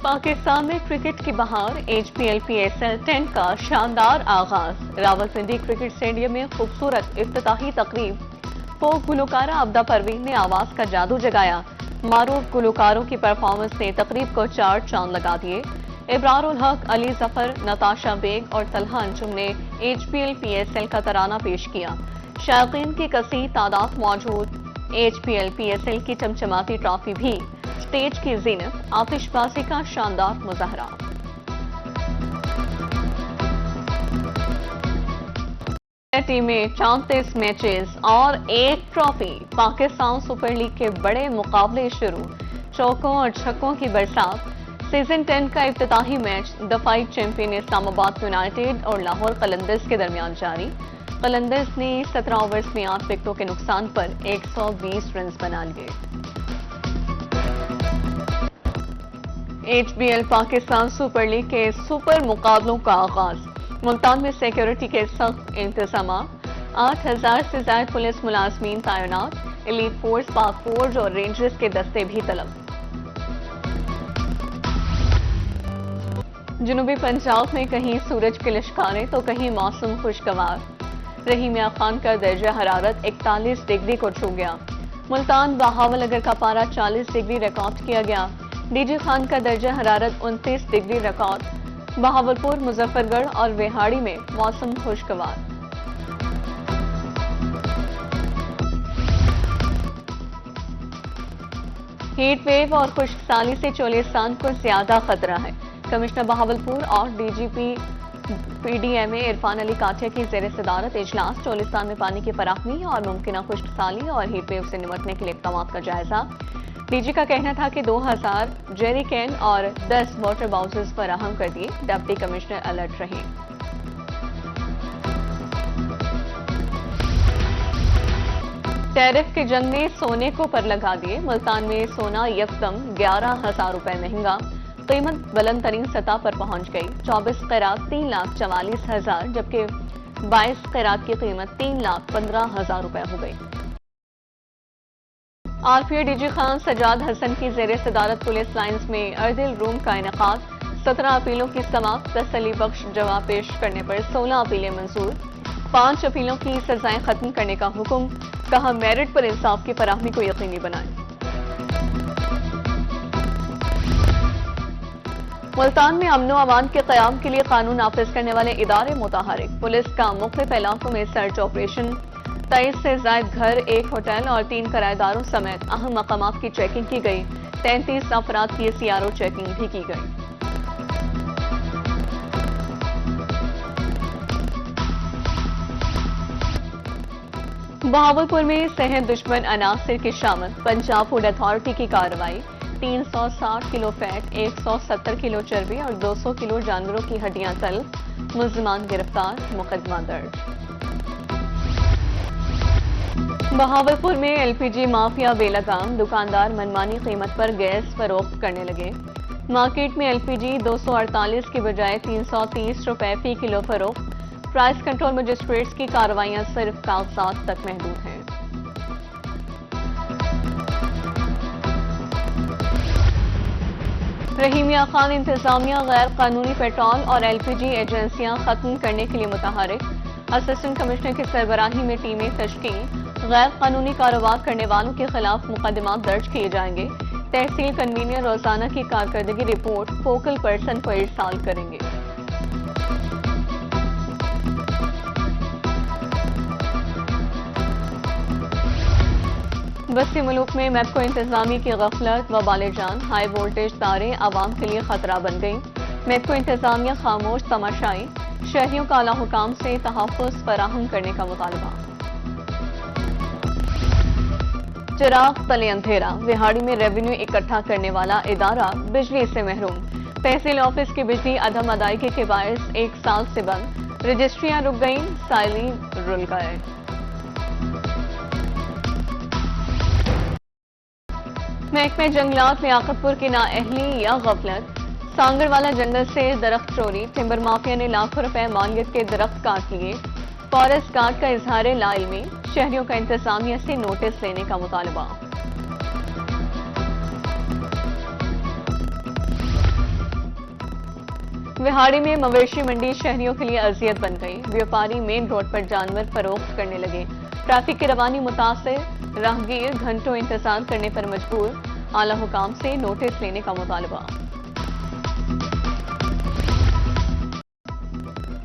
پاکستان میں کرکٹ کی بہار HPL-PSL 10 کا شاندار آغاز راولپنڈی کرکٹ اسٹیڈیم میں خوبصورت افتتاحی تقریب فوک گلوکارہ عبدہ پروین نے آواز کا جادو جگایا معروف گلوکاروں کی پرفارمنس نے تقریب کو چار چاند لگا دیے ابرار الحق علی ظفر نتاشا بیگ اور طلحہ انجم نے HPL-PSL کا ترانہ پیش کیا شائقین کی کثیر تعداد موجود HPL-PSL کی چمچماتی ٹرافی بھی اسٹیج کی زینت آتش بازی کا شاندار مظاہرہ ٹیمیں 34 میچز اور ایک ٹرافی پاکستان سپر لیگ کے بڑے مقابلے شروع چوکوں اور چھکوں کی برسات سیزن 10 کا افتتاحی میچ دفاعی چیمپئن اسلام آباد یونائیٹڈ اور لاہور قلندرز کے درمیان جاری قلندرز نے 17 اوورز میں 8 وکٹوں کے نقصان پر 120 رنز بنا لیے HPL پاکستان سپر لیگ کے سپر مقابلوں کا آغاز ملتان میں سیکیورٹی کے سخت انتظامات 8000 سے زائد پولیس ملازمین تعینات ایلیٹ فورس پاک فورج اور رینجرز کے دستے بھی طلب جنوبی پنجاب میں کہیں سورج کے لشکاریں تو کہیں موسم خوشگوار رحیمیہ خان کا درجہ حرارت 41 ڈگری کو چھو گیا ملتان بہاول اگر کا پارہ 40 ڈگری ریکارڈ کیا گیا ڈی جی خان کا درجہ حرارت 29 ڈگری ریکارڈ بہاولپور مظفر گڑھ اور وہاڑی میں موسم خوشگوار ہیٹ ویو اور خشک سالی سے چولستان کو زیادہ خطرہ ہے کمشنر بہاولپور اور D G P D M A Irfan Ali Kathia کی زیر صدارت اجلاس چولستان میں پانی کی فراہمی اور ممکنہ خشک سالی اور ہیٹ ویو سے نمٹنے کے لیے اقدامات کا جائزہ ڈی جی کا کہنا تھا کہ 2000 جیری کین اور 10 واٹر باؤسز فراہم کر دیے ڈپٹی کمشنر الرٹ رہے ٹیرف کے جنگ نے سونے کو پر لگا دیے ملتان میں سونا یکدم 11,000 روپے مہنگا قیمت بلند ترین سطح پر پہنچ گئی 24 قیرات 3,44,000 جبکہ 22 قیرات کی قیمت 3,15,000 روپے ہو گئی RPO D G Khan Sajjad Hassan کی زیر صدارت پولیس لائنز میں اردل روم کا انعقاد 17 اپیلوں کی سماعت تسلی بخش جواب پیش کرنے پر 16 اپیلیں منظور 5 اپیلوں کی سزائیں ختم کرنے کا حکم کہا میرٹ پر انصاف کی فراہمی کو یقینی بنائیں ملتان میں امن و امان کے قیام کے لیے قانون نافذ کرنے والے ادارے متحرک پولیس کا مختلف علاقوں میں سرچ آپریشن 23 سے زائد گھر ایک ہوٹل اور 3 کرایہ داروں سمیت اہم مقامات کی چیکنگ کی گئی 33 افراد کی CRO چیکنگ بھی کی گئی بہاولپور میں صحت دشمن عناصر کی شامت پنجاب فوڈ اتھارٹی کی کارروائی 360 کلو فیٹ 170 کلو چربی اور 200 کلو جانوروں کی ہڈیاں طلب ملزمان گرفتار مقدمہ درج بہاولپور میں LPG مافیا بے لگام دکاندار منمانی قیمت پر گیس فروخت کرنے لگے مارکیٹ میں LPG 248 کی بجائے 330 روپے فی کلو فروخت پرائس کنٹرول مجسٹریٹس کی کارروائیاں صرف کاغذات تک محدود ہیں رحیمیہ خان انتظامیہ غیر قانونی پیٹرول اور LPG ایجنسیاں ختم کرنے کے لیے متحرک اسسٹنٹ کمشنر کی سربراہی میں ٹیمیں تشکیل غیر قانونی کاروبار کرنے والوں کے خلاف مقدمات درج کیے جائیں گے تحصیل کنوینر روزانہ کی کارکردگی رپورٹ فوکل پرسن کو ارسال کریں گے وسطی ملک میں میپکو انتظامیہ کی غفلت و بالے جان ہائی وولٹیج تاریں عوام کے لیے خطرہ بن گئیں میپکو انتظامیہ خاموش تماشائی شہریوں کا اعلی حکام سے تحفظ فراہم کرنے کا مطالبہ چراغ تلے اندھیرا وہاڑی میں ریونیو اکٹھا کرنے والا ادارہ بجلی سے محروم تحصیل آفس کی بجلی عدم ادائیگی کے باعث 1 سال سے بند رجسٹریاں رک گئیں سائلین رل گئے محکمہ جنگلات لیاقت پور کی نااہلی یا غفلت سانگر والا جنگل سے درخت چوری ٹمبر مافیا نے لاکھوں روپے مالیت کے درخت کاٹ لیے فارسٹ گارڈ کا اظہار لا علمی شہریوں کا انتظامیہ سے نوٹس لینے کا مطالبہ विहाड़ी में मवेशी मंडी शहरियों के लिए अजियत बन गई। व्यापारी मेन रोड पर जानवर फरोख्त करने लगे। ट्रैफिक की रवानी मुतासिर, राहगीर घंटों इंतजार करने पर मजबूर। आला हुकाम से नोटिस लेने का मुतालबा।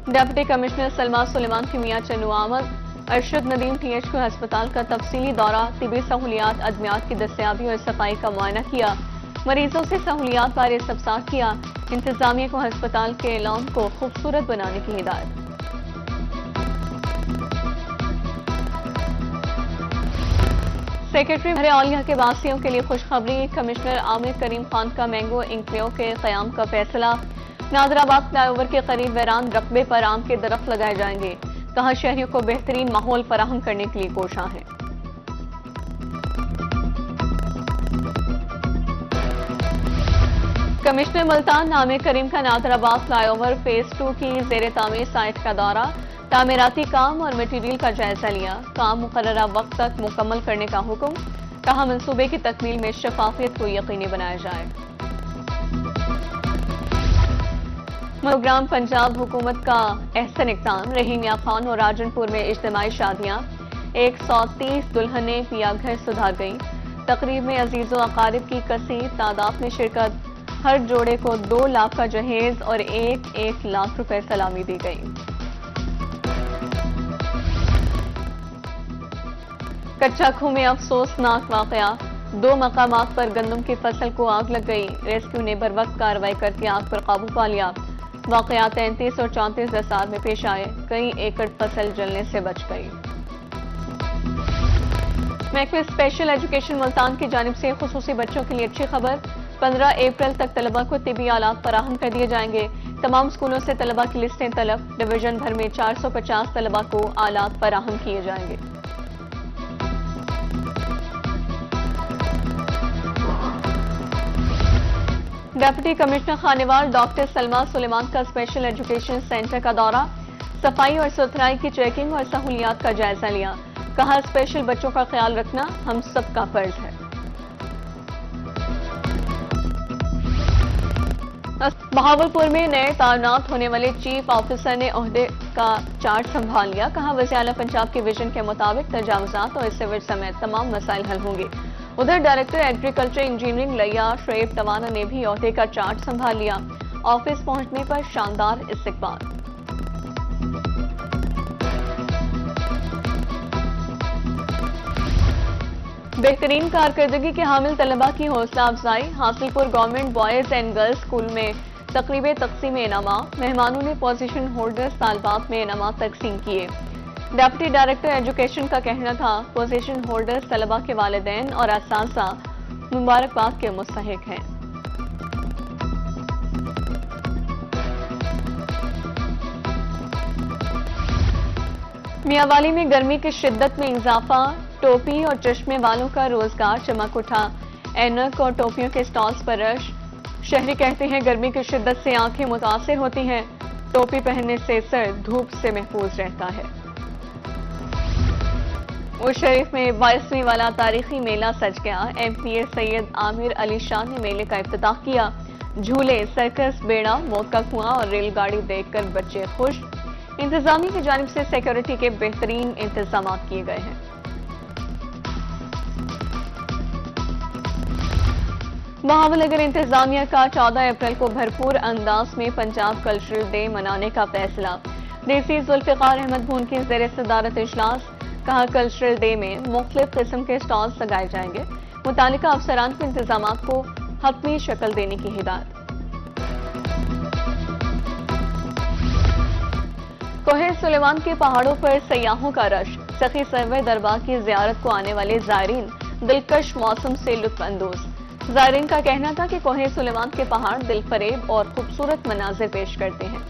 डिप्टी कमिश्नर सलमा सुलेमान की मियां चन्नू आमद, अरशद नदीम THQ अस्पताल का तफसीली दौरा, तिबी सहूलियात, अदमियात की दस्तयाबी और सफाई का मुआयना किया। मरीजों से सहूलियात बारे इस्तफसार किया। इंतजामिया को अस्पताल के ऐलान को खूबसूरत बनाने की हिदायत। सेक्रेटरी बहरे औलिया के वासियों के लिए खुशखबरी। कमिश्नर आमिर करीम खान का मैंगो इंक्लेव के क़याम का फैसला। नादराबाद फ्लाईओवर के करीब वीरान रकबे पर आम के दरख्त लगाए जाएंगे। कहा शहरियों को बेहतरीन माहौल फराहम करने के लिए कोशिश है। कमिश्नर मुल्तान आमिर करीम का नादराबाद फ्लाईओवर फेज 2 की ज़ेर तामीर साइट का दौरा, तामीराती काम और मटीरियल का जायजा लिया। काम मुकर्ररा वक्त तक मुकम्मल करने का हुक्म। कहा मंसूबे की तकमील में शफाफियत को यकीनी बनाया जाए। गुरुग्राम पंजाब हुकूमत का अहसन इक़दाम। रहीम या खान और राजनपुर में इज्तिमाई शादियां। 130 दुल्हनें पिया घर सुधार गईं। तकरीब में अजीज़ो अकारिब की कसीर तादाद में शिरकत। हर जोड़े को 2 लाख का जहेज और 1 लाख रुपए सलामी दी गई। कच्चा खूह में अफसोसनाक वाकया। 2 मकामात पर गंदम की फसल को आग लग गई। रेस्क्यू ने बर वक्त कार्रवाई करके आग पर काबू पा लिया। वाकया 33 और 34 दसार में पेश आए। कई एकड़ फसल जलने से बच गई। महकमे स्पेशल एजुकेशन मुल्तान की जानिब से खुसूसी बच्चों के लिए अच्छी खबर। 15 अप्रैल तक तलबा को तिबी आलात फराहम कर दिए जाएंगे। तमाम स्कूलों से तलबा की लिस्टें तलब। डिवीजन भर में 450 तलबा को आलात फराहम किए जाएंगे। Deputy commissioner Khanewal doctor Salma Suleman का स्पेशल एजुकेशन सेंटर का दौरा, सफाई और सुथराई की चेकिंग और सहूलियात का जायजा लिया। कहा स्पेशल बच्चों का ख्याल रखना हम सबका फर्ज है। बहावलपुर में नए तैनात होने वाले चीफ ऑफिसर ने ओहदे का चार्ज संभाल लिया। कहा वज़ीर आला पंजाब के विजन के मुताबिक तजावुजात और सिविल समेत तमाम मसाइल हल होंगे। उधर डायरेक्टर एग्रीकल्चर इंजीनियरिंग लिया शुएब तवाना ने भी ओहदे का चार्ज संभाल लिया। ऑफिस पहुंचने पर शानदार इस्तकबाल। बेहतरीन कारकर्दगी के हामिल तलबा की हौसला अफजाई। Hasilpur government boys and girls school में तकरीब तकसीम इनामात। मेहमानों ने पोजीशन होल्डर्स तालबात में इनामात तकसीम किए। डिप्टी डायरेक्टर एजुकेशन का कहना था पोजीशन होल्डर्स तलबा के वालिदैन और असासा मुबारकबाद के मुस्तहिक हैं। मियांवाली में गर्मी की शिद्दत में इजाफा। टोपी और चश्मे वालों का रोजगार चमक उठा। ऐनक और टोपियों के स्टॉल्स पर रश। शहरी कहते हैं गर्मी की शिद्दत से आंखें मुतासिर होती हैं। टोपी पहनने से सर धूप से महफूज रहता है। उस शरीफ में 22वीं वाला तारीखी मेला सज गया। MPA सैयद आमिर अली शाह ने मेले का इफ्तिताह किया। झूले, सर्कस, बेड़ा, मौत का कुआं और रेलगाड़ी देखकर बच्चे खुश। इंतजामिया की जानिब से सिक्योरिटी के बेहतरीन इंतजाम किए गए हैं। बहावलनगर इंतजामिया का 14 अप्रैल को भरपूर अंदाज में पंजाब कल्चरल डे मनाने का फैसला। DC जुल्फिकार अहमद भून की ज़ेर सदारत इजलास। कहा कल्चरल डे में मुख्तलिफ किस्म के स्टॉल्स लगाए जाएंगे। मुतालिका अफसरान को इंतजामात को हतमी शक्ल देने की हिदायत। कोहे सुलेमान के पहाड़ों पर सयाहों का रश। सखी सरवर दरबार की जियारत को आने वाले ज़ायरीन दिलकश मौसम से लुत्फ अंदोज। ज़ायरीन का कहना था कि कोहे सुलेमान के पहाड़ दिलफरेब और खूबसूरत मनाजिर पेश करते हैं।